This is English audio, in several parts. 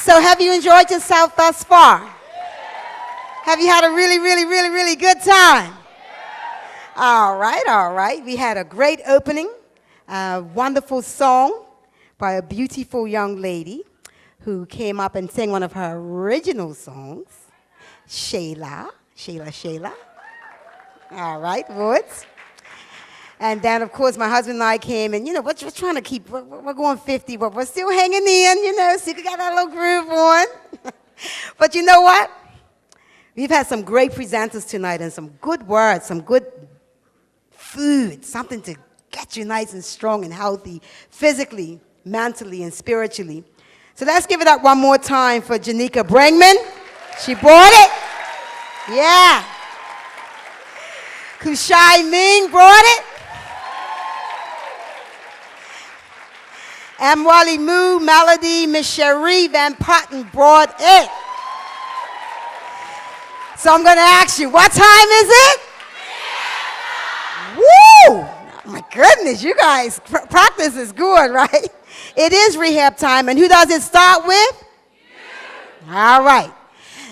So have you enjoyed yourself thus far? Have you had a really, really, really, really good time? All right, all right. We had a great opening, a wonderful song by a beautiful young lady who came up and sang one of her original songs, Shayla. All right, Woods. And then, of course, my husband and I came, and, we're trying to keep, we're going 50, but we're still hanging in, so you got that little groove on. But you know what? We've had some great presenters tonight and some good words, some good food, something to get you nice and strong and healthy, physically, mentally, and spiritually. So let's give it up one more time for Janika Bringman. She brought it. Yeah. Kushai Ming brought it. Amwali Moo, Melody, Miss Cherie Van Patten brought it. So I'm going to ask you, what time is it? Woo! My goodness, you guys, practice is good, right? It is rehab time, and who does it start with? All right.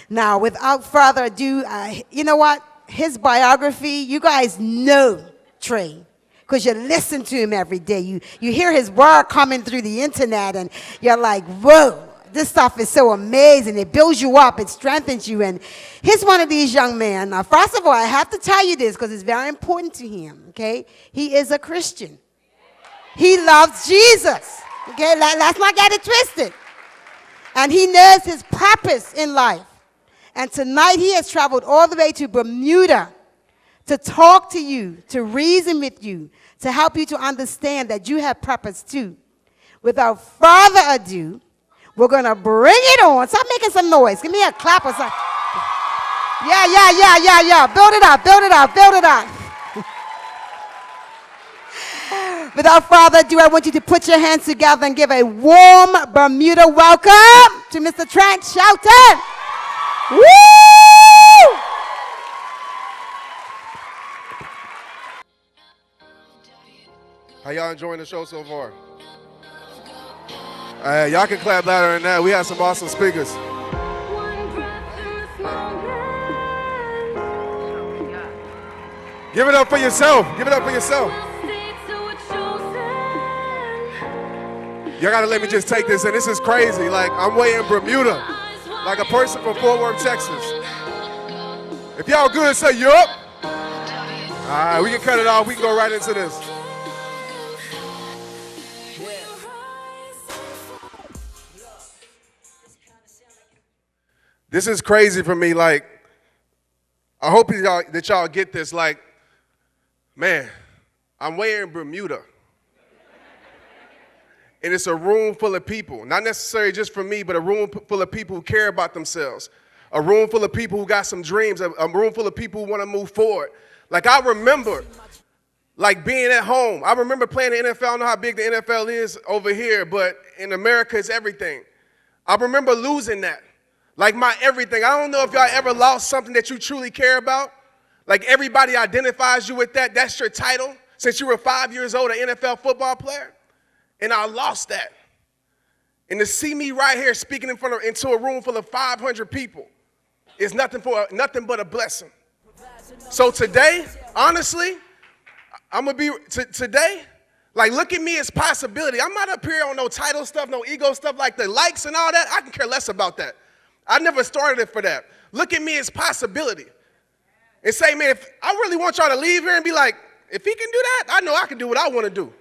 Now, without further ado, you know what? His biography, you guys know Trey, because you listen to him every day. You hear his word coming through the internet, and you're like, whoa, this stuff is so amazing. It builds you up. It strengthens you. And he's one of these young men. Now, first of all, I have to tell you this because it's very important to him, okay? He is a Christian. He loves Jesus, okay? Let's not get it twisted. And he knows his purpose in life. And tonight he has traveled all the way to Bermuda to talk to you, to reason with you, to help you to understand that you have purpose too. Without further ado, we're going to bring it on. Stop making some noise. Give me a clap or something. Yeah. Build it up. Without further ado, I want you to put your hands together and give a warm Bermuda welcome to Mr. Trent Shelton. Woo! How y'all enjoying the show so far? Y'all can clap louder than that. We have some awesome speakers. Give it up for yourself. Give it up for yourself. Y'all gotta let me just take this in. This is crazy. Like, I'm way in Bermuda. Like a person from Fort Worth, Texas. If y'all good, say yup. All right, we can cut it off. We can go right into this. This is crazy for me. Like, I hope that y'all get this. Like, man, I'm way in Bermuda. And it's a room full of people, not necessarily just for me, but a room full of people who care about themselves, a room full of people who got some dreams, a room full of people who want to move forward. Like, I remember, like, being at home. I remember playing the NFL. I don't know how big the NFL is over here, but in America, it's everything. I remember losing that, like my everything. I don't know if y'all ever lost something that you truly care about. Like, everybody identifies you with that. That's your title since you were 5 years old, an NFL football player. And I lost that. And to see me right here speaking into a room full of 500 people is nothing but a blessing. So today, honestly, I'm gonna be today. Like, look at me as possibility. I'm not up here on no title stuff, no ego stuff, like the likes and all that. I can care less about that. I never started it for that. Look at me as possibility. And say, man, if I really want y'all to leave here and be like, if he can do that, I know I can do what I want to do.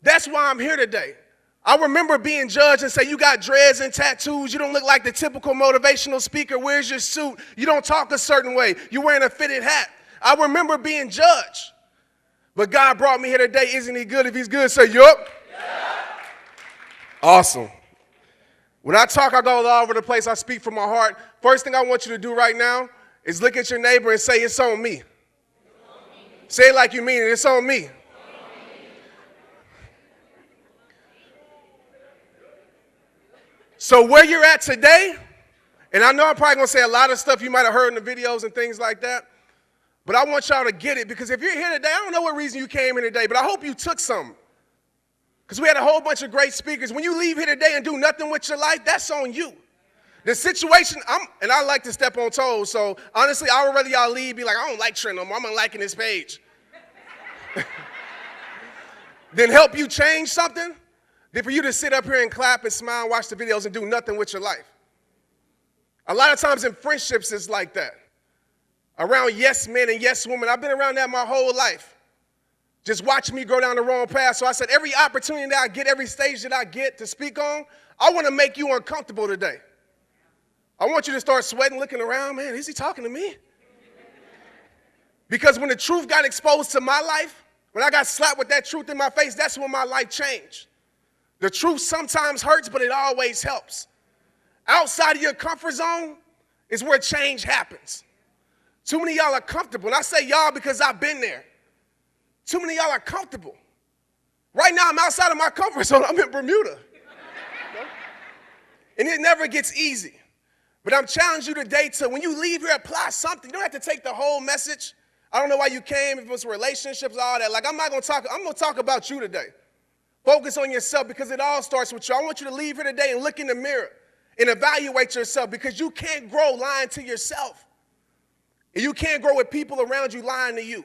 That's why I'm here today. I remember being judged and say, you got dreads and tattoos. You don't look like the typical motivational speaker. Where's your suit? You don't talk a certain way. You're wearing a fitted hat. I remember being judged. But God brought me here today. Isn't he good? If he's good, say, yup. Yeah. Awesome. When I talk, I go all over the place. I speak from my heart. First thing I want you to do right now is look at your neighbor and say, it's on me. Say it like you mean it. It's on me. So where you're at today, and I know I'm probably going to say a lot of stuff you might have heard in the videos and things like that, but I want y'all to get it, because if you're here today, I don't know what reason you came here today, but I hope you took something. Because we had a whole bunch of great speakers. When you leave here today and do nothing with your life, that's on you. The situation, and I like to step on toes, so honestly, I would rather y'all leave, be like, I don't like Trent no more, I'm unliking this page. Then help you change something, than for you to sit up here and clap and smile and watch the videos and do nothing with your life. A lot of times in friendships, it's like that. Around yes men and yes women, I've been around that my whole life. Just watching me go down the wrong path. So I said, every opportunity that I get, every stage that I get to speak on, I want to make you uncomfortable today. I want you to start sweating, looking around, man, is he talking to me? Because when the truth got exposed to my life, when I got slapped with that truth in my face, that's when my life changed. The truth sometimes hurts, but it always helps. Outside of your comfort zone is where change happens. Too many of y'all are comfortable. And I say y'all because I've been there. Too many of y'all are comfortable. Right now, I'm outside of my comfort zone. I'm in Bermuda. And it never gets easy. But I'm challenging you today to, when you leave here, apply something. You don't have to take the whole message. I don't know why you came, if it was relationships, all that. Like, I'm going to talk about you today. Focus on yourself because it all starts with you. I want you to leave here today and look in the mirror and evaluate yourself because you can't grow lying to yourself. And you can't grow with people around you lying to you.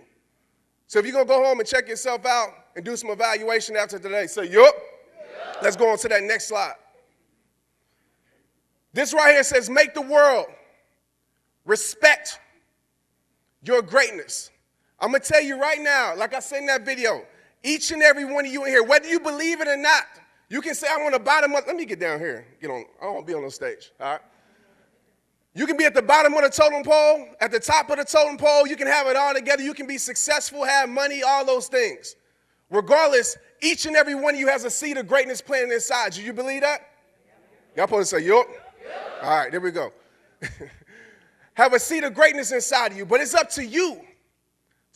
So if you're going to go home and check yourself out and do some evaluation after today, say, yup. Let's go on to that next slide. This right here says, make the world respect your greatness. I'm going to tell you right now, like I said in that video, each and every one of you in here, whether you believe it or not, you can say, I'm on the bottom of, let me get down here. I don't want to be on no stage, all right? You can be at the bottom of the totem pole, at the top of the totem pole. You can have it all together. You can be successful, have money, all those things. Regardless, each and every one of you has a seed of greatness planted inside you. You believe that? Y'all supposed to say, yup. All right, there we go. Have a seed of greatness inside of you, but it's up to you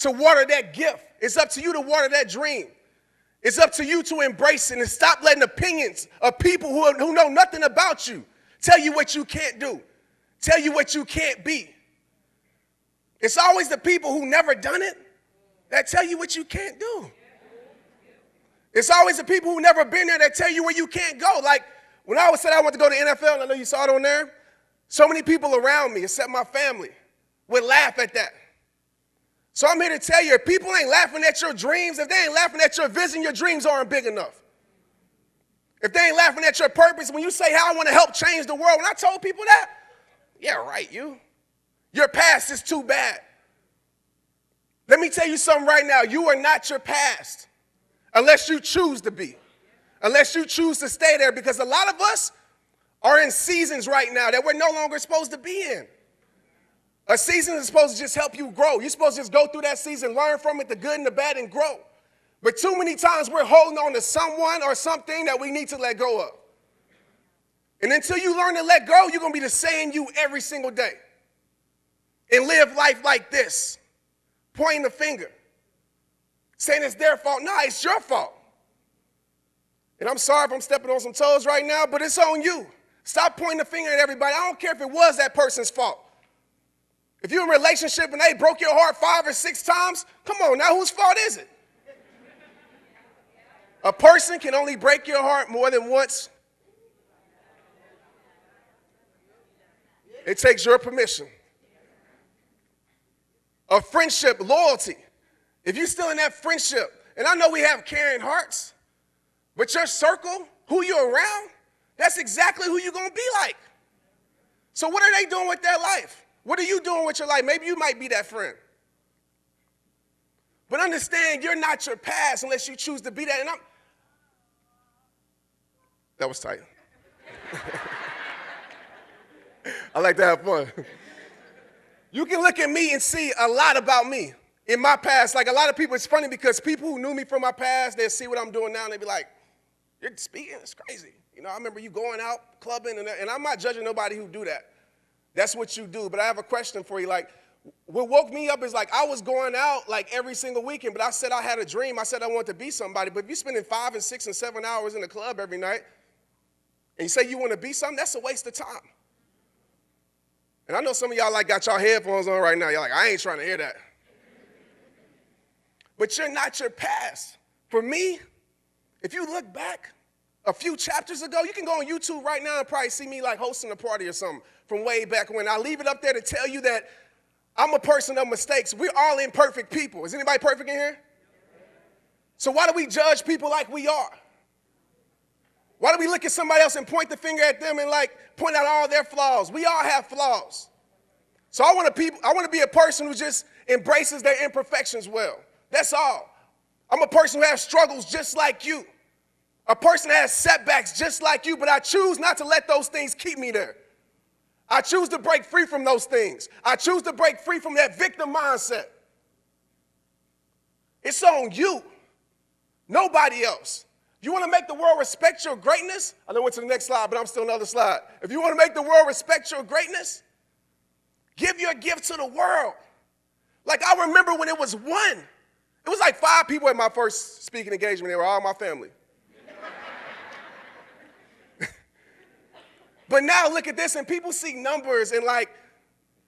to water that gift. It's up to you to water that dream. It's up to you to embrace it and stop letting opinions of people who know nothing about you tell you what you can't do, tell you what you can't be. It's always the people who never done it that tell you what you can't do. It's always the people who never been there that tell you where you can't go. Like, when I said I wanted to go to the NFL, and I know you saw it on there, so many people around me, except my family, would laugh at that. So I'm here to tell you, if people ain't laughing at your dreams, if they ain't laughing at your vision, your dreams aren't big enough. If they ain't laughing at your purpose, when you say how I want to help change the world, when I told people that, yeah, right, your past is too bad. Let me tell you something right now. You are not your past unless you choose to be. Unless you choose to stay there, because a lot of us are in seasons right now that we're no longer supposed to be in. A season is supposed to just help you grow. You're supposed to just go through that season, learn from it, the good and the bad, and grow. But too many times we're holding on to someone or something that we need to let go of. And until you learn to let go, you're going to be the same you every single day. And live life like this, pointing the finger, saying it's their fault. No, it's your fault. And I'm sorry if I'm stepping on some toes right now, but it's on you. Stop pointing the finger at everybody. I don't care if it was that person's fault. If you're in a relationship and they broke your heart 5 or 6 times, come on now, whose fault is it? A person can only break your heart more than once. It takes your permission. A friendship, loyalty. If you're still in that friendship, and I know we have caring hearts, but your circle, who you're around, that's exactly who you're going to be like. So what are they doing with their life? What are you doing with your life? Maybe you might be that friend. But understand, you're not your past unless you choose to be that. And that was tight. I like to have fun. You can look at me and see a lot about me in my past. Like a lot of people, it's funny because people who knew me from my past, they'll see what I'm doing now and they'll be like, you're speaking, it's crazy. You know, I remember you going out, clubbing, and I'm not judging nobody who do that. That's what you do. But I have a question for you. Like, what woke me up is like I was going out like every single weekend, but I said I had a dream. I said I wanted to be somebody. But if you're spending 5 and 6 and 7 hours in the club every night and you say you want to be something, that's a waste of time. And I know some of y'all like got y'all headphones on right now. You're like, I ain't trying to hear that. But you're not your past. For me, If you look back a few chapters ago, you can go on YouTube right now and probably see me like hosting a party or something from way back when. I leave it up there to tell you that I'm a person of mistakes. We're all imperfect people. Is anybody perfect in here? So why do we judge people like we are? Why do we look at somebody else and point the finger at them and like point out all their flaws? We all have flaws. So I want to be a person who just embraces their imperfections well. That's all. I'm a person who has struggles just like you. A person that has setbacks just like you, but I choose not to let those things keep me there. I choose to break free from those things. I choose to break free from that victim mindset. It's on you, nobody else. You want to make the world respect your greatness? I know what's to the next slide, but I'm still on the other slide. If you want to make the world respect your greatness, give your gift to the world. Like I remember when it was one. It was like 5 people at my first speaking engagement. They were all my family. But now look at this, and people see numbers, and like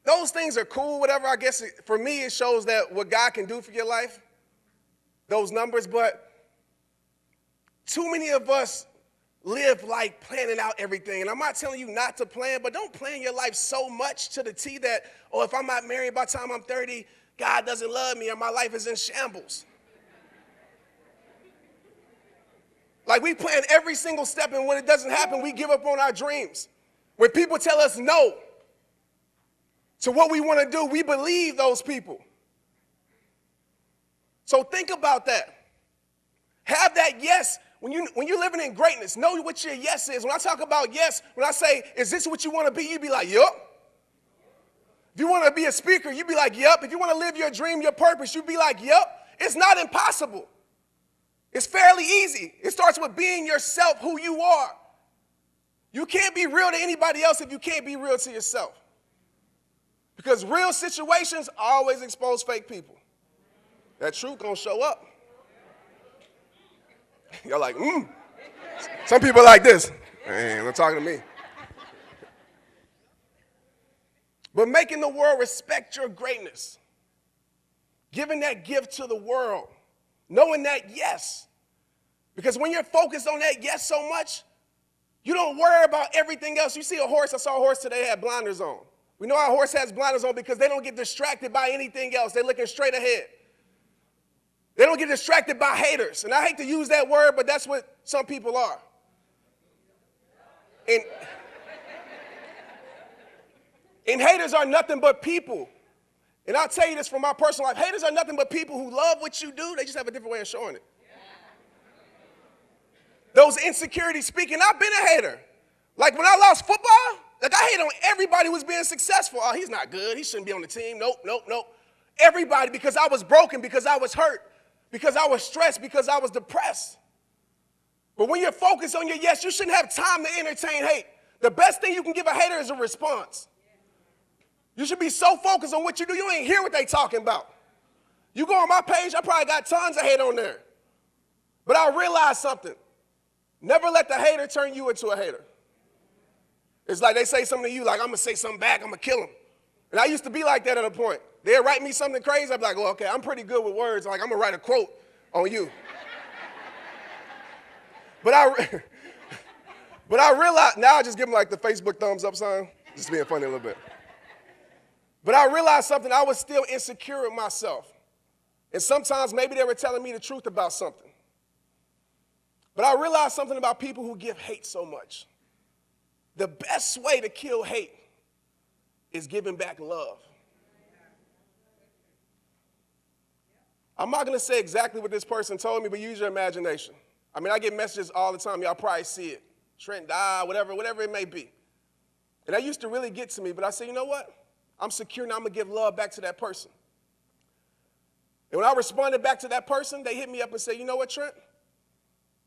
those things are cool, whatever. I guess for me it shows that what God can do for your life, those numbers. But too many of us live like planning out everything. And I'm not telling you not to plan, but don't plan your life so much to the T that, oh, if I'm not married by the time I'm 30, God doesn't love me and my life is in shambles. Like we plan every single step, and when it doesn't happen, we give up on our dreams. When people tell us no to what we want to do, we believe those people. So think about that. Have that yes. When you're living in greatness, know what your yes is. When I talk about yes, when I say, is this what you want to be? You be like, yup. If you want to be a speaker, you be like, yup. If you want to live your dream, your purpose, you be like, yup. It's not impossible. It's fairly easy. It starts with being yourself, who you are. You can't be real to anybody else if you can't be real to yourself. Because real situations always expose fake people. That truth gonna show up. Y'all like, Some people are like this. Man, I'm talking to me. But making the world respect your greatness. Giving that gift to the world. Knowing that yes. Because when you're focused on that yes so much, you don't worry about everything else. You see a horse, I saw a horse today had blinders on. We know our horse has blinders on because they don't get distracted by anything else. They're looking straight ahead. They don't get distracted by haters. And I hate to use that word, but that's what some people are. And haters are nothing but people. And I'll tell you this from my personal life. Haters are nothing but people who love what you do. They just have a different way of showing it. Those insecurities speaking, I've been a hater. Like when I lost football, like I hate on everybody who was being successful. Oh, he's not good. He shouldn't be on the team. Nope. Everybody, because I was broken, because I was hurt, because I was stressed, because I was depressed. But when you're focused on your yes, you shouldn't have time to entertain hate. The best thing you can give a hater is a response. You should be so focused on what you do, you ain't hear what they talking about. You go on my page, I probably got tons of hate on there. But I realized something. Never let the hater turn you into a hater. It's like they say something to you, like I'm going to say something back, I'm going to kill them. And I used to be like that at a point. They'd write me something crazy, I'd be like, well, okay, I'm pretty good with words. Like, I'm going to write a quote on you. But I realized, now I just give them like the Facebook thumbs up sign, just being funny a little bit. But I realized something, I was still insecure with myself. And sometimes maybe they were telling me the truth about something. But I realized something about people who give hate so much. The best way to kill hate is giving back love. I'm not going to say exactly what this person told me, but use your imagination. I mean, I get messages all the time. Y'all probably see it. Trent died, whatever it may be. And that used to really get to me, but I said, you know what? I'm secure now. I'm going to give love back to that person. And when I responded back to that person, they hit me up and said, you know what, Trent?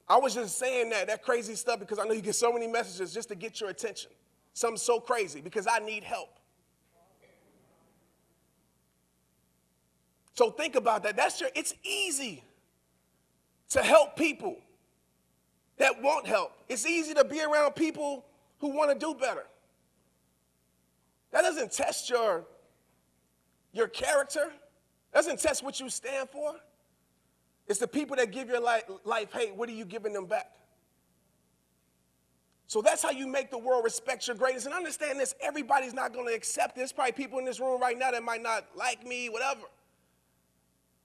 I was just saying that crazy stuff because I know you get so many messages just to get your attention. Something so crazy because I need help. So think about that. It's easy to help people that want help. It's easy to be around people who want to do better. That doesn't test your character. That doesn't test what you stand for. It's the people that give your life hate. What are you giving them back? So that's how you make the world respect your greatness. And understand this, everybody's not going to accept this. Probably people in this room right now that might not like me, whatever.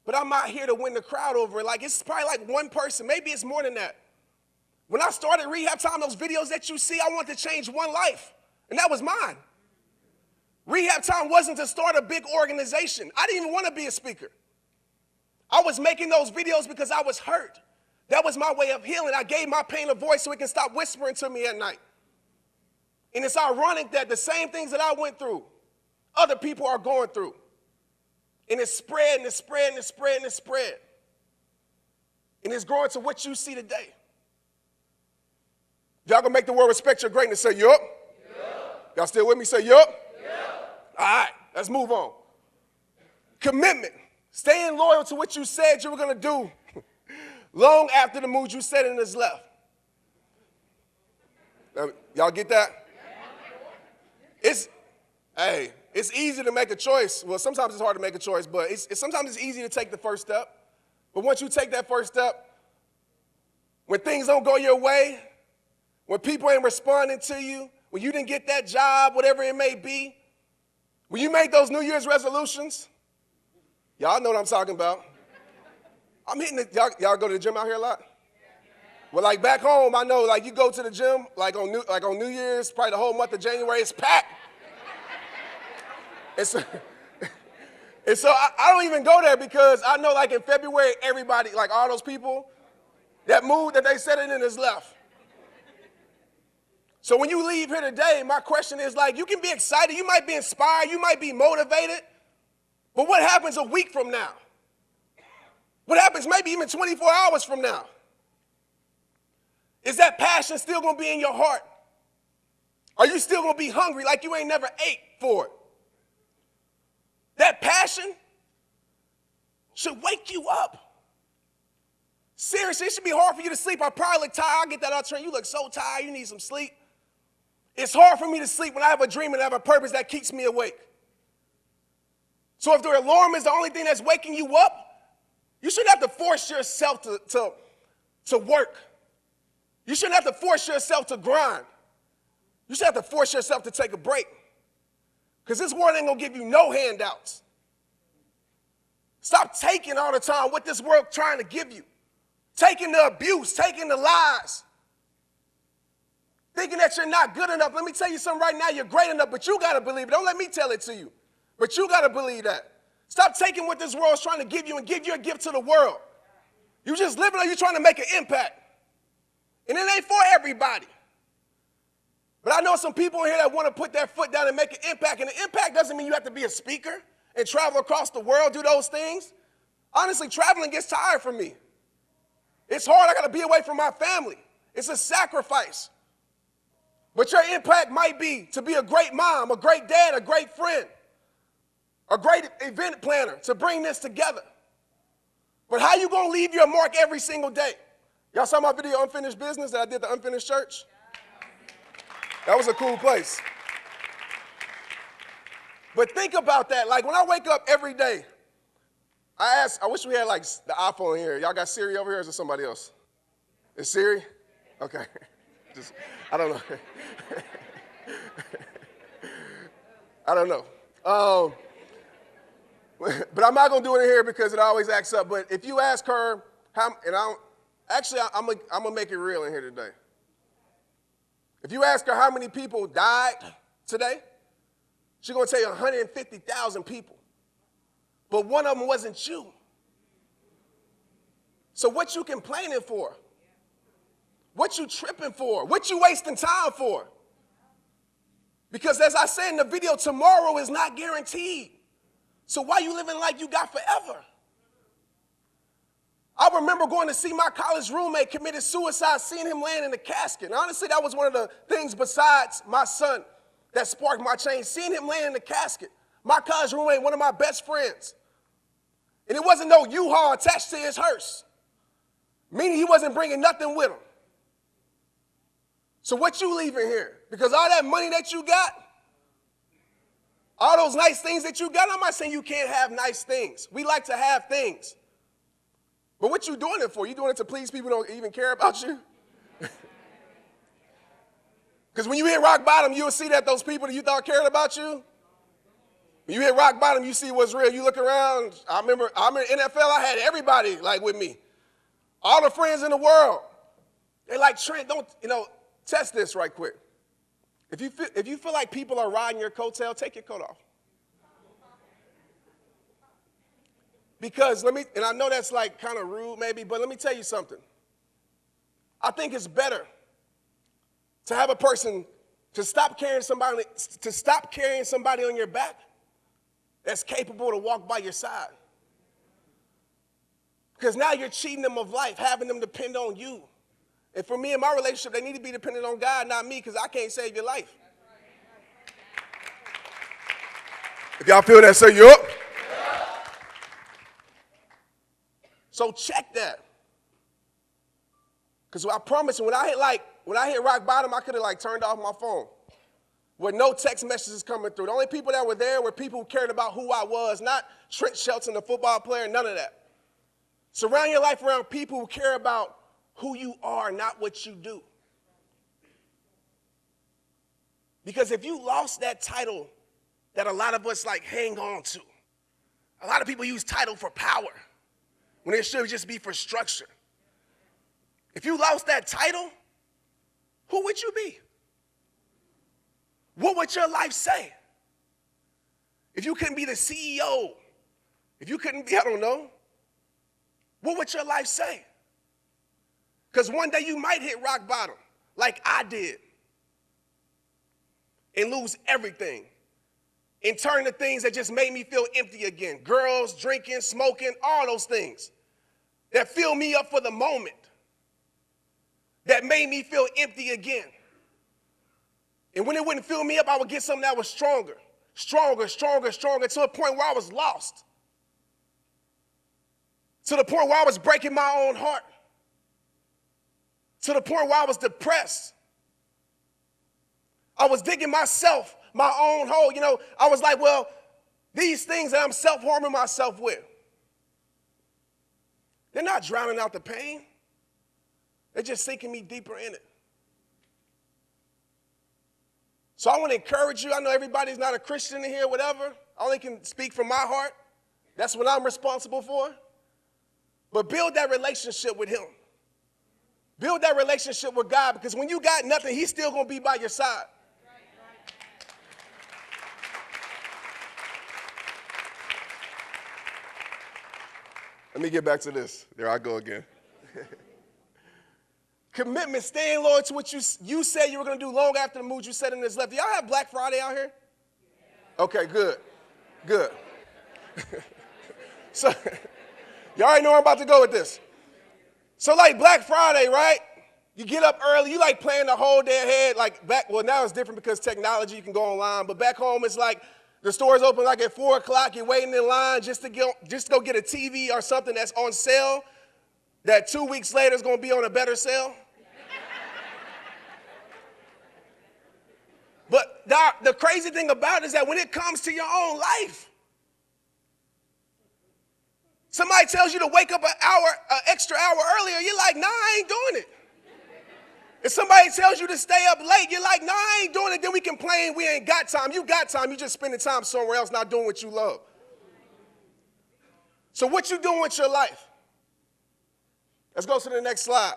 But I'm out here to win the crowd over it. Like, it's probably like one person. Maybe it's more than that. When I started Rehab Time, those videos that you see, I wanted to change one life. And that was mine. Rehab Time wasn't to start a big organization. I didn't even want to be a speaker. I was making those videos because I was hurt. That was my way of healing. I gave my pain a voice so it can stop whispering to me at night. And it's ironic that the same things that I went through, other people are going through. And it's spread, and it's spread, and it's spread, and it's spread. And it's growing to what you see today. Y'all gonna make the world respect your greatness? Say, yup. Yep. Y'all still with me? Say, yup. Yep. All right, let's move on. Commitment. Staying loyal to what you said you were gonna do long after the mood you said it is left. Y'all get that? It's easy to make a choice. Well, sometimes it's hard to make a choice, but sometimes it's easy to take the first step. But once you take that first step, when things don't go your way, when people ain't responding to you, when you didn't get that job, whatever it may be, when you make those New Year's resolutions, y'all know what I'm talking about. I'm hitting it. Y'all go to the gym out here a lot? Well, like back home, I know, like you go to the gym, like on New Year's, probably the whole month of January, it's packed. And so I don't even go there because I know like in February, everybody, like all those people, that mood that they set it in is left. So when you leave here today, my question is like, you can be excited, you might be inspired, you might be motivated, but what happens a week from now? What happens maybe even 24 hours from now? Is that passion still gonna be in your heart? Are you still gonna be hungry like you ain't never ate for it? That passion should wake you up. Seriously, it should be hard for you to sleep. I probably look tired. I get that out, Trent. You look so tired. You need some sleep. It's hard for me to sleep when I have a dream and I have a purpose that keeps me awake. So if the alarm is the only thing that's waking you up, you shouldn't have to force yourself to work. You shouldn't have to force yourself to grind. You should have to force yourself to take a break. Because this world ain't going to give you no handouts. Stop taking all the time what this world trying to give you. Taking the abuse, taking the lies. Thinking that you're not good enough. Let me tell you something right now. You're great enough, but you got to believe it. Don't let me tell it to you. But you got to believe that. Stop taking what this world's trying to give you and give you a gift to the world. You just living or you're trying to make an impact. And it ain't for everybody. But I know some people in here that want to put their foot down and make an impact. And the impact doesn't mean you have to be a speaker and travel across the world, do those things. Honestly, traveling gets tired for me. It's hard. I got to be away from my family. It's a sacrifice. But your impact might be to be a great mom, a great dad, a great friend, a great event planner to bring this together. But how you going to leave your mark every single day? Y'all saw my video, Unfinished Business, that I did the Unfinished Church? That was a cool place. But think about that. Like when I wake up every day, I wish we had like the iPhone here. Y'all got Siri over here or is it somebody else? Is Siri? Okay. I don't know. I don't know. But I'm not going to do it in here because it always acts up. But if you ask her, I'm going to make it real in here today. If you ask her how many people died today, she's going to tell you 150,000 people. But one of them wasn't you. So what you complaining for? What you tripping for? What you wasting time for? Because as I said in the video, tomorrow is not guaranteed. So why you living like you got forever? I remember going to see my college roommate committed suicide, seeing him laying in a casket. And honestly, that was one of the things besides my son that sparked my change, seeing him laying in the casket. My college roommate, one of my best friends. And it wasn't no U-Haul attached to his hearse, meaning he wasn't bringing nothing with him. So what you leaving here? Because all that money that you got, all those nice things that you got, I'm not saying you can't have nice things. We like to have things. But what you doing it for? You doing it to please people who don't even care about you? Because when you hit rock bottom, you'll see that those people that you thought cared about you, when you hit rock bottom, you see what's real. You look around. I remember NFL, I had everybody like with me. All the friends in the world. They like, Trent, don't, test this right quick. If you feel like people are riding your coattail, take your coat off. Because and I know that's like kind of rude maybe, but let me tell you something. I think it's better to have a person to stop carrying somebody on your back that's capable to walk by your side. Because now you're cheating them of life, having them depend on you. And for me and my relationship, they need to be dependent on God, not me, because I can't save your life. If y'all feel that, say yup. So check that. Because I promise you, when I hit rock bottom, I could have turned off my phone with no text messages coming through. The only people that were there were people who cared about who I was, not Trent Shelton, the football player, none of that. Surround your life around people who care about who you are, not what you do. Because if you lost that title that a lot of us hang on to, a lot of people use title for power when it should just be for structure. If you lost that title, who would you be? What would your life say? If you couldn't be the CEO, if you couldn't be, I don't know, what would your life say? Because one day you might hit rock bottom, like I did, and lose everything, and turn to things that just made me feel empty again. Girls, drinking, smoking, all those things that fill me up for the moment, that made me feel empty again. And when it wouldn't fill me up, I would get something that was stronger, to a point where I was lost. To the point where I was breaking my own heart. To the point where I was depressed. I was digging myself, my own hole. I was like, well, these things that I'm self-harming myself with, they're not drowning out the pain. They're just sinking me deeper in it. So I want to encourage you. I know everybody's not a Christian in here, whatever. I only can speak from my heart. That's what I'm responsible for. But build that relationship with him. Build that relationship with God, because when you got nothing, he's still going to be by your side. Let me get back to this. There I go again. Commitment, staying loyal to what you said you were going to do long after the mood you set in this left. Do y'all have Black Friday out here? Okay, good. So, you already know where I'm about to go with this. So Black Friday, right? You get up early, you planning the whole day ahead. Well, now it's different because technology, you can go online, but back home it's the stores open at 4 o'clock, you're waiting in line just to go get a TV or something that's on sale that 2 weeks later is going to be on a better sale. But the crazy thing about it is that when it comes to your own life, somebody tells you to wake up an extra hour earlier, you're like, nah, I ain't doing it. If somebody tells you to stay up late, you're like, nah, I ain't doing it. Then we complain we ain't got time. You got time. You just spending time somewhere else not doing what you love. So what you doing with your life? Let's go to the next slide.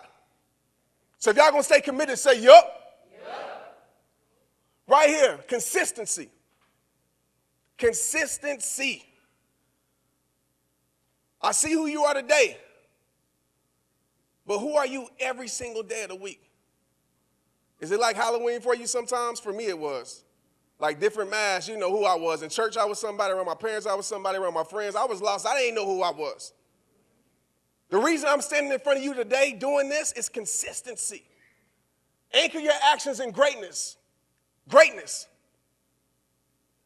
So if y'all going to stay committed, say, yup. Right here, consistency. Consistency. I see who you are today, but who are you every single day of the week? Is it like Halloween for you sometimes? For me, it was. Different masks, you know who I was. In church, I was somebody. Around my parents, I was somebody. Around my friends, I was lost. I didn't know who I was. The reason I'm standing in front of you today doing this is consistency. Anchor your actions in greatness. Greatness.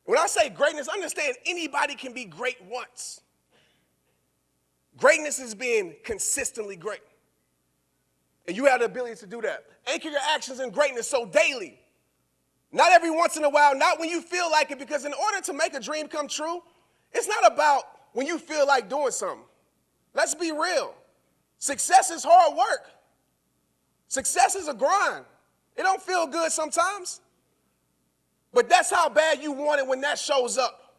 When I say greatness, understand anybody can be great once. Greatness is being consistently great. And you have the ability to do that. Anchor your actions in greatness, so daily. Not every once in a while, not when you feel like it, because in order to make a dream come true, it's not about when you feel like doing something. Let's be real. Success is hard work. Success is a grind. It don't feel good sometimes. But that's how bad you want it when that shows up.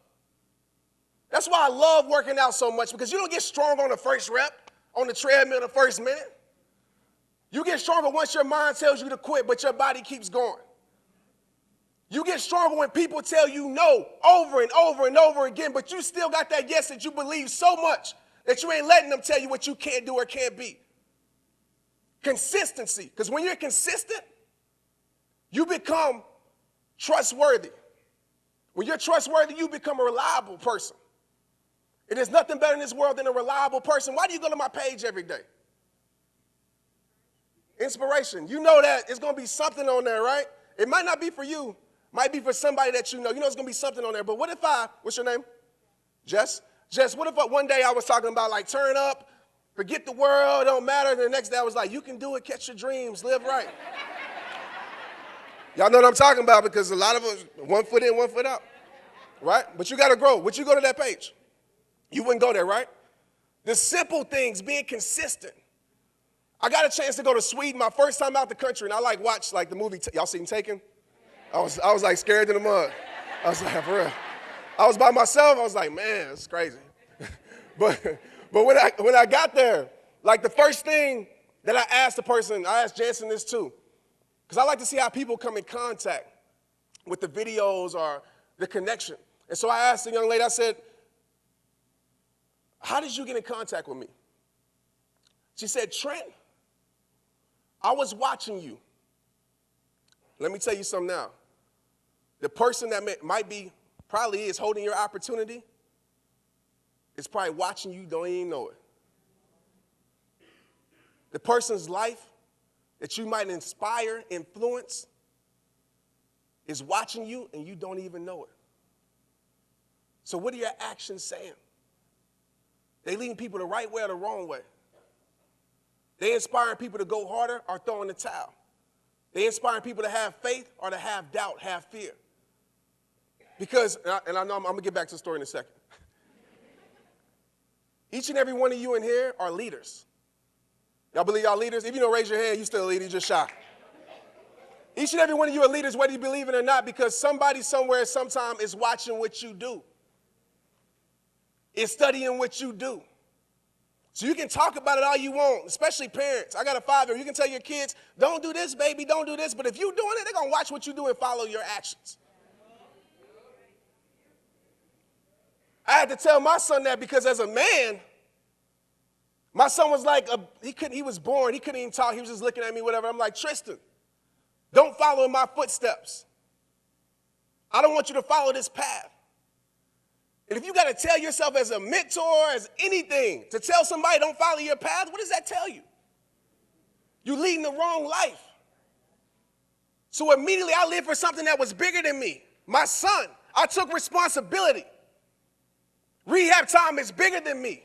That's why I love working out so much, because you don't get stronger on the first rep, on the treadmill the first minute. You get stronger once your mind tells you to quit, but your body keeps going. You get stronger when people tell you no over and over and over again, but you still got that yes that you believe so much that you ain't letting them tell you what you can't do or can't be. Consistency, because when you're consistent, you become trustworthy. When you're trustworthy, you become a reliable person. It is nothing better in this world than a reliable person. Why do you go to my page every day? Inspiration. You know that it's going to be something on there, right? It might not be for you. Might be for somebody that you know. You know it's going to be something on there. But what if what's your name? Jess? Jess, what if one day I was talking about, like, turn up, forget the world, don't matter. And the next day I was like, you can do it, catch your dreams, live right. Y'all know what I'm talking about, because a lot of us, 1 foot in, 1 foot out, right? But you got to grow. Would you go to that page? You wouldn't go there, right? The simple things, being consistent. I got a chance to go to Sweden my first time out the country, and I watched the movie. Y'all seen Taken? I was like scared to the mud. I was like, for real. I was by myself. I was like, man, it's crazy. but when I got there, like, the first thing that I asked the person, I asked Jansen this too, because I like to see how people come in contact with the videos or the connection. And so I asked the young lady, I said, how did you get in contact with me? She said, Trent, I was watching you. Let me tell you something now. The person that probably is holding your opportunity is probably watching you, don't even know it. The person's life that you might inspire, influence, is watching you and you don't even know it. So what are your actions saying? They leading people the right way or the wrong way? They inspiring people to go harder or throw in the towel? They inspiring people to have faith or to have doubt, have fear? Because, and I know I'm going to get back to the story in a second. Each and every one of you in here are leaders. Y'all believe y'all leaders? If you don't raise your hand, you still a leader, you just shy. Each and every one of you are leaders, whether you believe it or not, because somebody somewhere sometime is watching what you do. Is studying what you do. So you can talk about it all you want, especially parents. I got a 5-year-old. You can tell your kids, don't do this, baby, don't do this. But if you're doing it, they're going to watch what you do and follow your actions. I had to tell my son that, because as a man, my son was like, he was born, he couldn't even talk, he was just looking at me, whatever. I'm like, Tristan, don't follow in my footsteps. I don't want you to follow this path. And if you got to tell yourself as a mentor, as anything, to tell somebody don't follow your path, what does that tell you? You're leading the wrong life. So immediately I lived for something that was bigger than me. My son, I took responsibility. Rehab time is bigger than me.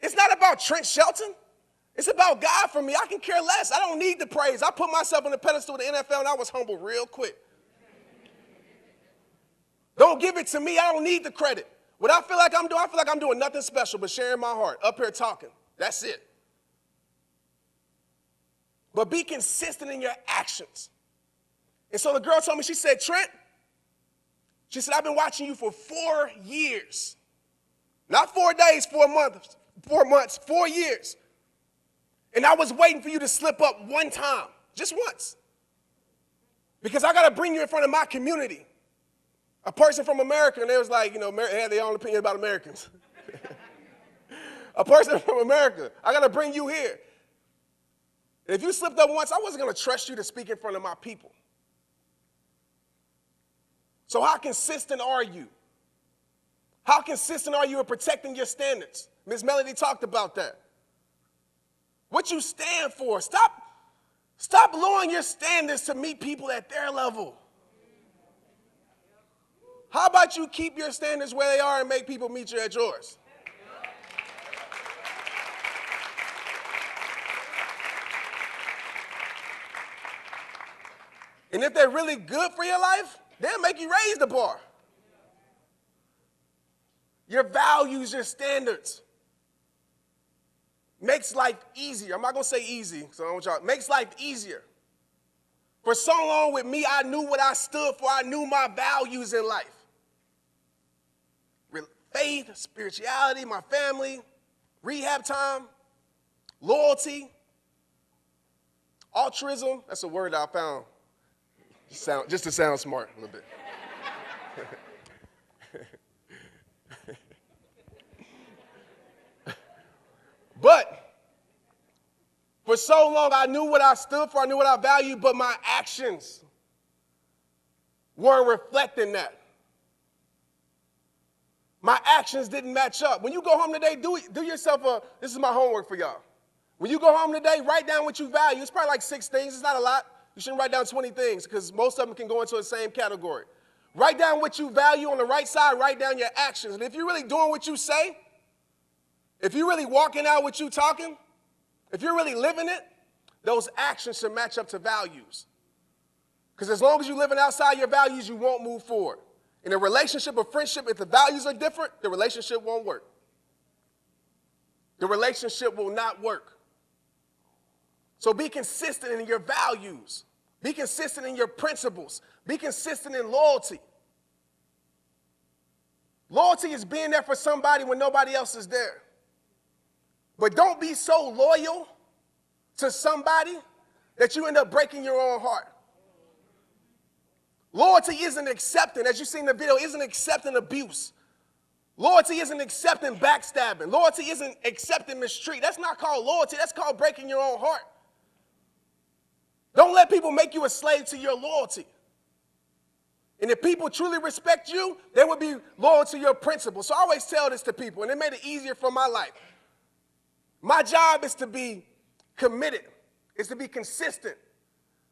It's not about Trent Shelton. It's about God for me. I can care less. I don't need the praise. I put myself on the pedestal of the NFL, and I was humble real quick. Don't give it to me. I don't need the credit. What I feel like I'm doing nothing special but sharing my heart, up here talking. That's it. But be consistent in your actions. And so the girl told me, she said, Trent, she said, I've been watching you for 4 years. Not 4 days, 4 months, 4 years. And I was waiting for you to slip up one time, just once. Because I got to bring you in front of my community. A person from America, and they was like, they had their own opinion about Americans. A person from America, I got to bring you here. And if you slipped up once, I wasn't going to trust you to speak in front of my people. So how consistent are you? How consistent are you in protecting your standards? Ms. Melody talked about that. What you stand for. Stop lowering your standards to meet people at their level. How about you keep your standards where they are and make people meet you at yours? And if they're really good for your life, they'll make you raise the bar. Your values, your standards. makes life easier. I'm not going to say easy, so I don't want y'all. Makes life easier. For so long with me, I knew what I stood for. I knew my values in life. Faith, spirituality, my family, rehab time, loyalty, altruism. That's a word that I found just to sound smart a little bit. But for so long, I knew what I stood for, I knew what I valued, but my actions weren't reflecting that. My actions didn't match up. When you go home today, do yourself this is my homework for y'all. When you go home today, write down what you value. It's probably like 6 things. It's not a lot. You shouldn't write down 20 things because most of them can go into the same category. Write down what you value on the right side. Write down your actions. And if you're really doing what you say, if you're really walking out what you're talking, if you're really living it, those actions should match up to values. Because as long as you're living outside your values, you won't move forward. In a relationship or friendship, if the values are different, the relationship won't work. The relationship will not work. So be consistent in your values. Be consistent in your principles. Be consistent in loyalty. Loyalty is being there for somebody when nobody else is there. But don't be so loyal to somebody that you end up breaking your own heart. Loyalty isn't accepting, as you see in the video, isn't accepting abuse. Loyalty isn't accepting backstabbing. Loyalty isn't accepting mistreat. That's not called loyalty. That's called breaking your own heart. Don't let people make you a slave to your loyalty. And if people truly respect you, they will be loyal to your principles. So I always tell this to people, and it made it easier for my life. My job is to be committed, is to be consistent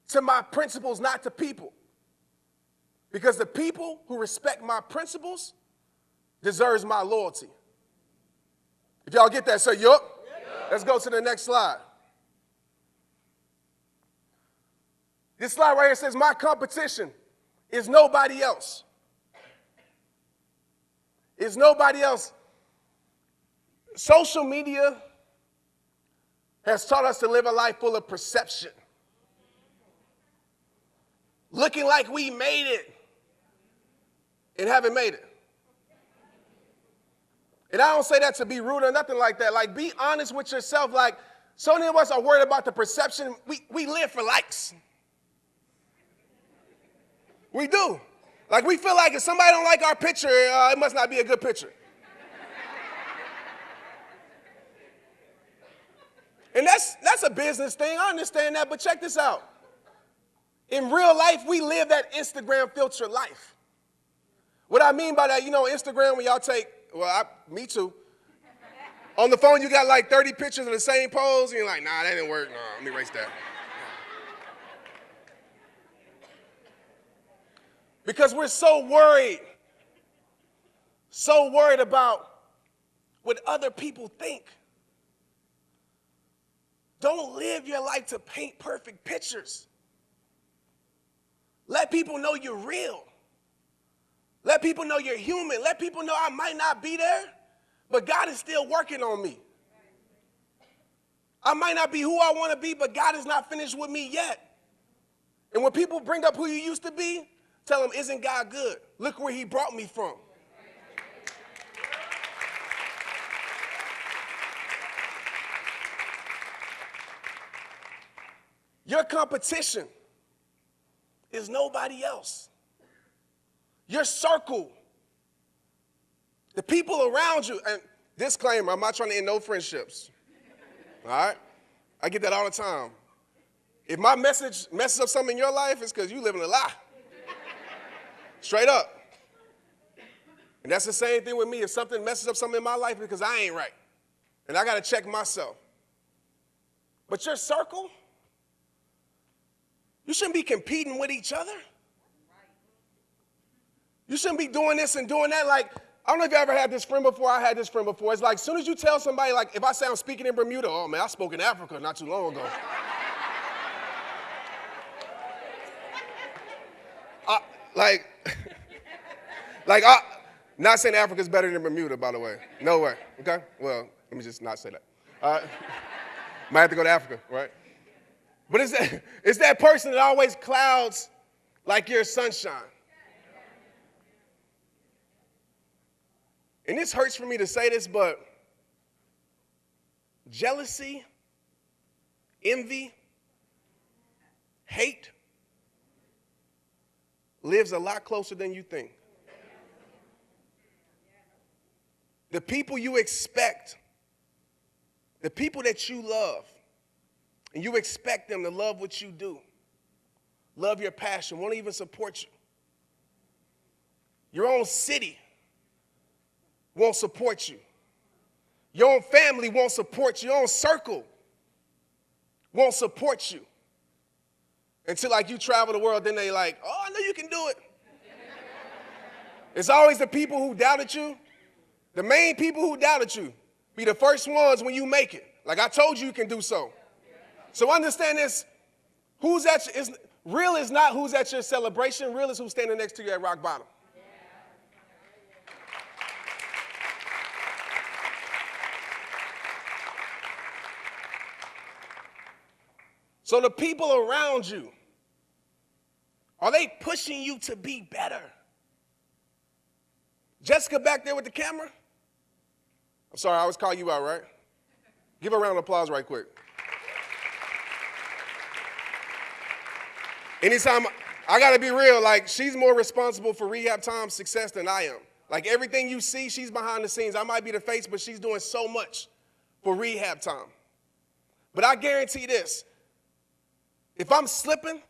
to my principles, not to people. Because the people who respect my principles deserves my loyalty. If y'all get that, say yup. Let's go to the next slide. This slide right here says my competition is nobody else. Is nobody else. Social media has taught us to live a life full of perception. Looking like we made it and haven't made it. And I don't say that to be rude or nothing like that. Like, be honest with yourself. Like, so many of us are worried about the perception. We live for likes. We do. Like, we feel like if somebody don't like our picture, it must not be a good picture. And that's a business thing. I understand that, but check this out. In real life, we live that Instagram filter life. What I mean by that, you know, Instagram, when y'all take, me too. On the phone, you got like 30 pictures of the same pose, and you're like, nah, that didn't work. No, let me erase that. Because we're so worried about what other people think. Don't live your life to paint perfect pictures. Let people know you're real. Let people know you're human. Let people know I might not be there, but God is still working on me. I might not be who I want to be, but God is not finished with me yet. And when people bring up who you used to be, tell them, isn't God good? Look where he brought me from. Your competition is nobody else. Your circle, the people around you, and disclaimer, I'm not trying to end no friendships, all right? I get that all the time. If my message messes up something in your life, it's because you living a lie. Straight up. And that's the same thing with me. If something messes up something in my life, it's because I ain't right. And I got to check myself. But your circle, you shouldn't be competing with each other. You shouldn't be doing this and doing that. Like, I don't know if you ever had this friend before. I had this friend before. It's like, as soon as you tell somebody, like, if I say I'm speaking in Bermuda, oh, man, I spoke in Africa not too long ago. Not saying Africa's better than Bermuda, by the way. No way, okay? Well, let me just not say that. Might have to go to Africa, right? But it's that person that always clouds like your sunshine. And this hurts for me to say this, but jealousy, envy, hate lives a lot closer than you think. The people you expect, the people that you love, and you expect them to love what you do, love your passion, won't even support you. Your own city won't support you. Your own family won't support you. Your own circle won't support you. Until like you travel the world, then they like, oh, I know you can do it. It's always the people who doubted you. The main people who doubted you be the first ones when you make it. Like I told you, you can do so. So understand this, real is not who's at your celebration, real is who's standing next to you at rock bottom. So the people around you, are they pushing you to be better? Jessica back there with the camera? I'm sorry, I always call you out, right? Give her a round of applause right quick. Anytime, I gotta be real, like she's more responsible for rehab time's success than I am. Like everything you see, she's behind the scenes. I might be the face, but she's doing so much for rehab time. But I guarantee this, if I'm slipping,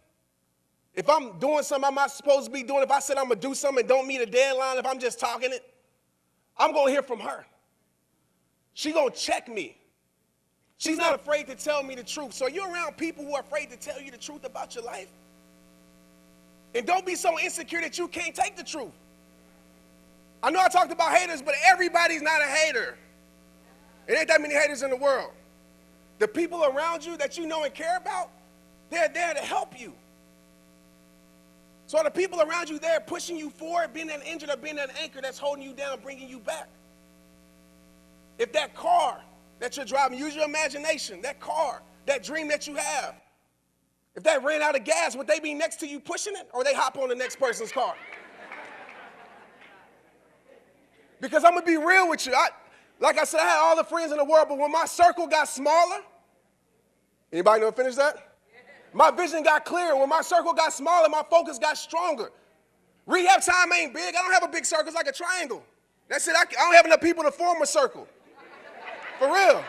if I'm doing something I'm not supposed to be doing, if I said I'm gonna do something and don't meet a deadline, if I'm just talking it, I'm gonna hear from her. She gonna check me. She's not afraid to tell me the truth. So you're around people who are afraid to tell you the truth about your life. And don't be so insecure that you can't take the truth. I know I talked about haters, but everybody's not a hater. It ain't that many haters in the world. The people around you that you know and care about, they're there to help you. So are the people around you there pushing you forward, being that engine or being that anchor that's holding you down, bringing you back? If that car that you're driving, use your imagination, that car, that dream that you have, if that ran out of gas, would they be next to you pushing it, or they hop on the next person's car? Because I'm going to be real with you. Like I said, I had all the friends in the world, but when my circle got smaller, anybody know finish that? My vision got clearer. When my circle got smaller, my focus got stronger. Rehab time ain't big. I don't have a big circle. It's like a triangle. That's it. I don't have enough people to form a circle. For real.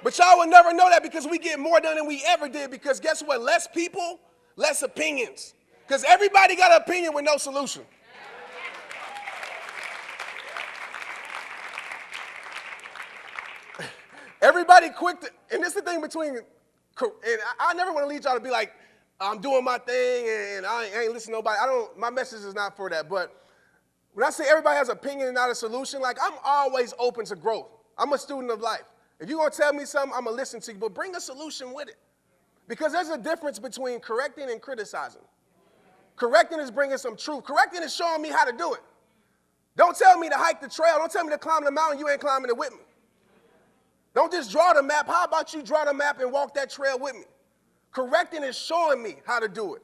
But y'all will never know that because we get more done than we ever did, because guess what? Less people, less opinions. Because everybody got an opinion with no solution. Everybody quick to, and this is the thing between, and I never want to lead y'all to be like, I'm doing my thing and I ain't listening to nobody. My message is not for that. But when I say everybody has an opinion and not a solution, like I'm always open to growth. I'm a student of life. If you're going to tell me something, I'm going to listen to you, but bring a solution with it. Because there's a difference between correcting and criticizing. Correcting is bringing some truth. Correcting is showing me how to do it. Don't tell me to hike the trail. Don't tell me to climb the mountain. You ain't climbing it with me. Don't just draw the map. How about you draw the map and walk that trail with me? Correcting is showing me how to do it.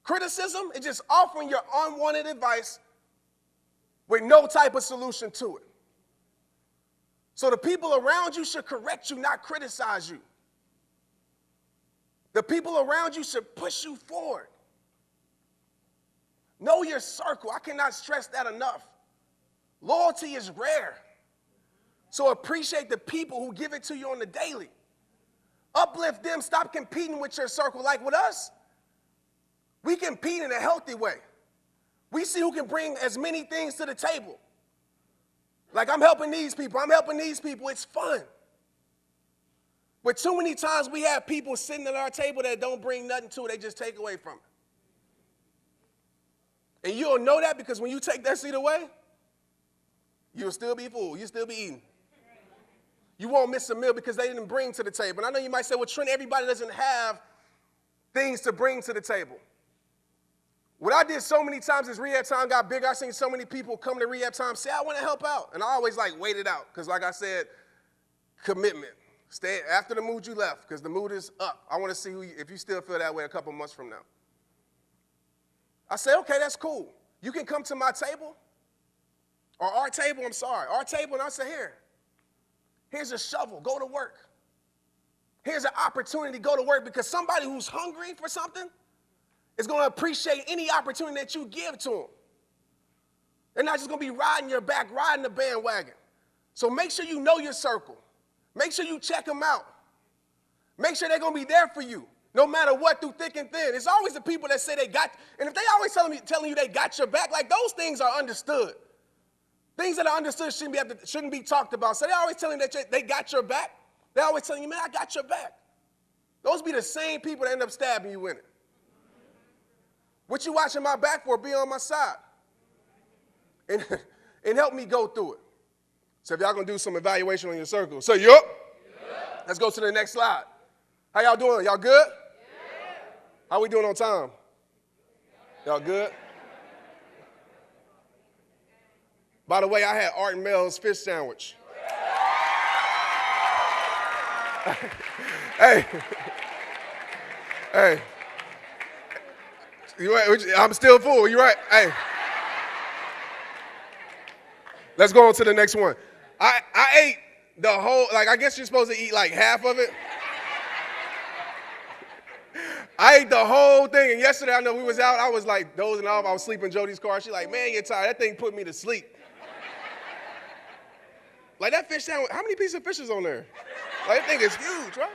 Criticism is just offering your unwanted advice with no type of solution to it. So the people around you should correct you, not criticize you. The people around you should push you forward. Know your circle. I cannot stress that enough. Loyalty is rare. So appreciate the people who give it to you on the daily. Uplift them. Stop competing with your circle. Like with us, we compete in a healthy way. We see who can bring as many things to the table. Like I'm helping these people. I'm helping these people. It's fun. But too many times we have people sitting at our table that don't bring nothing to it. They just take away from it. And you'll know that because when you take that seat away, you'll still be full. You'll still be eating. You won't miss a meal because they didn't bring to the table. And I know you might say, well, Trent, everybody doesn't have things to bring to the table. What I did so many times as rehab time got bigger, I seen so many people come to rehab time say, I want to help out. And I always like wait it out because like I said, commitment. Stay after the mood you left, because the mood is up. I want to see if you still feel that way a couple months from now. I say, okay, that's cool. You can come to my table, or our table, our table, and I say, here's a shovel, go to work. Here's an opportunity, go to work, because somebody who's hungry for something is going to appreciate any opportunity that you give to them. They're not just going to be riding your back, riding the bandwagon. So make sure you know your circle. Make sure you check them out. Make sure they're going to be there for you, no matter what, through thick and thin. It's always the people that say they got, and if they always telling you they got your back, like those things are understood. Things that are understood shouldn't be talked about. So they always telling you that they got your back. They always telling you, man, I got your back. Those be the same people that end up stabbing you in it. What you watching my back for? Be on my side. And help me go through it. So if y'all going to do some evaluation on your circle, say, yup. Yep. Let's go to the next slide. How y'all doing? Y'all good? Yeah. How we doing on time? Y'all good? By the way, I had Art and Mel's fish sandwich. Hey. You right? I'm still full. You right? Hey. Let's go on to the next one. I ate the whole, I guess you're supposed to eat like half of it. I ate the whole thing, and yesterday, I know we was out, I was like dozing off, I was sleeping in Jody's car. She's like, man, you're tired. That thing put me to sleep. Like that fish sandwich, how many pieces of fish is on there? Like that thing is huge, right?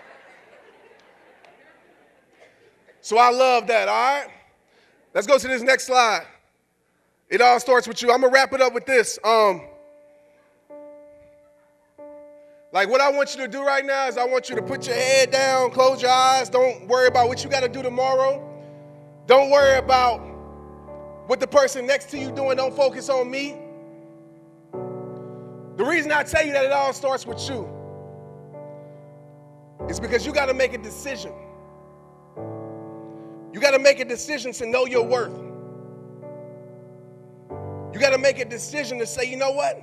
So I love that, all right? Let's go to this next slide. It all starts with you. I'm going to wrap it up with this. What I want you to do right now is I want you to put your head down, close your eyes. Don't worry about what you got to do tomorrow. Don't worry about what the person next to you doing. Don't focus on me. The reason I tell you that it all starts with you is because you got to make a decision. You got to make a decision to know your worth. You got to make a decision to say, you know what?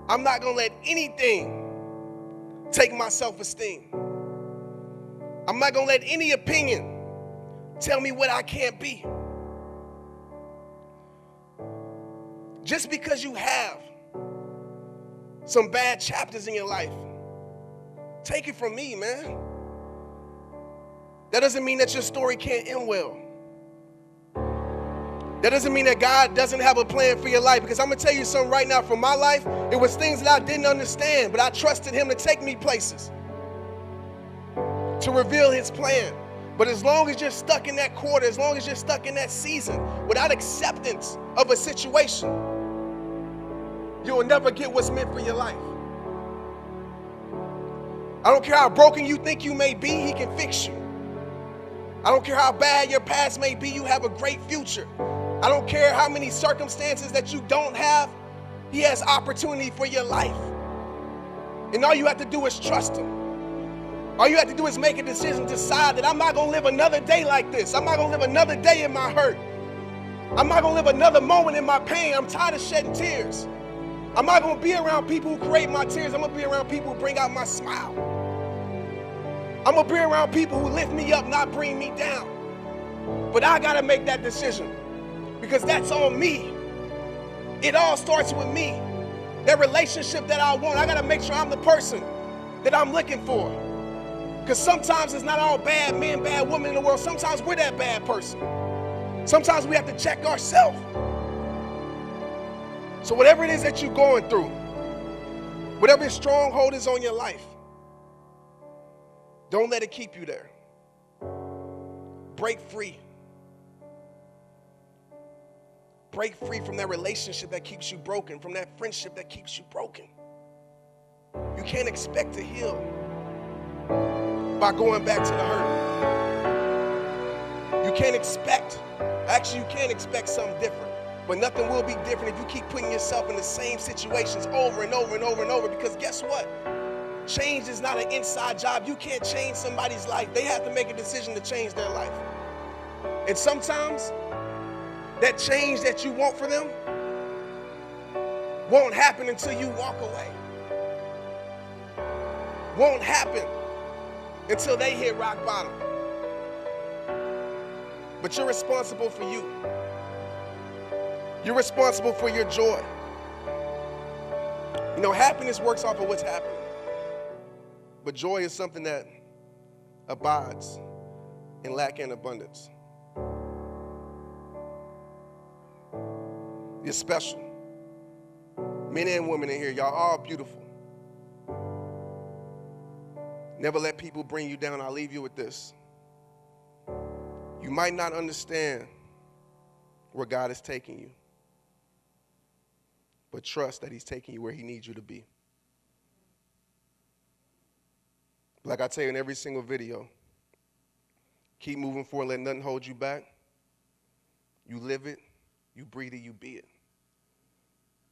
I'm not going to let anything take my self-esteem. I'm not going to let any opinion tell me what I can't be. Just because you have some bad chapters in your life, take it from me, man. That doesn't mean that your story can't end well. That doesn't mean that God doesn't have a plan for your life, because I'm going to tell you something right now. For my life, it was things that I didn't understand, but I trusted him to take me places, to reveal his plan. But as long as you're stuck in that quarter, as long as you're stuck in that season, without acceptance of a situation, you will never get what's meant for your life. I don't care how broken you think you may be, he can fix you. I don't care how bad your past may be, you have a great future. I don't care how many circumstances that you don't have, he has opportunity for your life. And all you have to do is trust him. All you have to do is make a decision, decide that I'm not going to live another day like this. I'm not going to live another day in my hurt. I'm not going to live another moment in my pain. I'm tired of shedding tears. I'm not going to be around people who create my tears. I'm going to be around people who bring out my smile. I'm going to be around people who lift me up, not bring me down. But I got to make that decision, because that's on me. It all starts with me. That relationship that I want, I got to make sure I'm the person that I'm looking for. Because sometimes it's not all bad men, bad women in the world. Sometimes we're that bad person. Sometimes we have to check ourselves. So whatever it is that you're going through, whatever stronghold is on your life, don't let it keep you there. Break free. Break free from that relationship that keeps you broken, from that friendship that keeps you broken. You can't expect to heal by going back to the hurt. You can't expect something different. But nothing will be different if you keep putting yourself in the same situations over and over and over and over. Because guess what? Change is not an inside job. You can't change somebody's life. They have to make a decision to change their life. And sometimes that change that you want for them won't happen until you walk away. won't happen until they hit rock bottom. But you're responsible for you. You're responsible for your joy. You know, happiness works off of what's happening. But joy is something that abides in lack and abundance. You're special. Men and women in here, y'all all beautiful. Never let people bring you down. I'll leave you with this. You might not understand where God is taking you, but trust that he's taking you where he needs you to be. Like I tell you in every single video, keep moving forward, let nothing hold you back. You live it, you breathe it, you be it.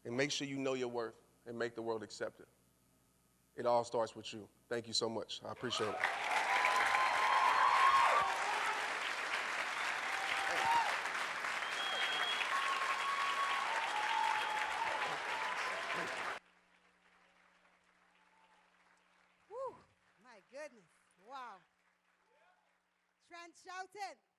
And make sure you know your worth and make the world accept it. It all starts with you. Thank you so much. I appreciate it. Woo, my goodness. Wow. Trent Shelton.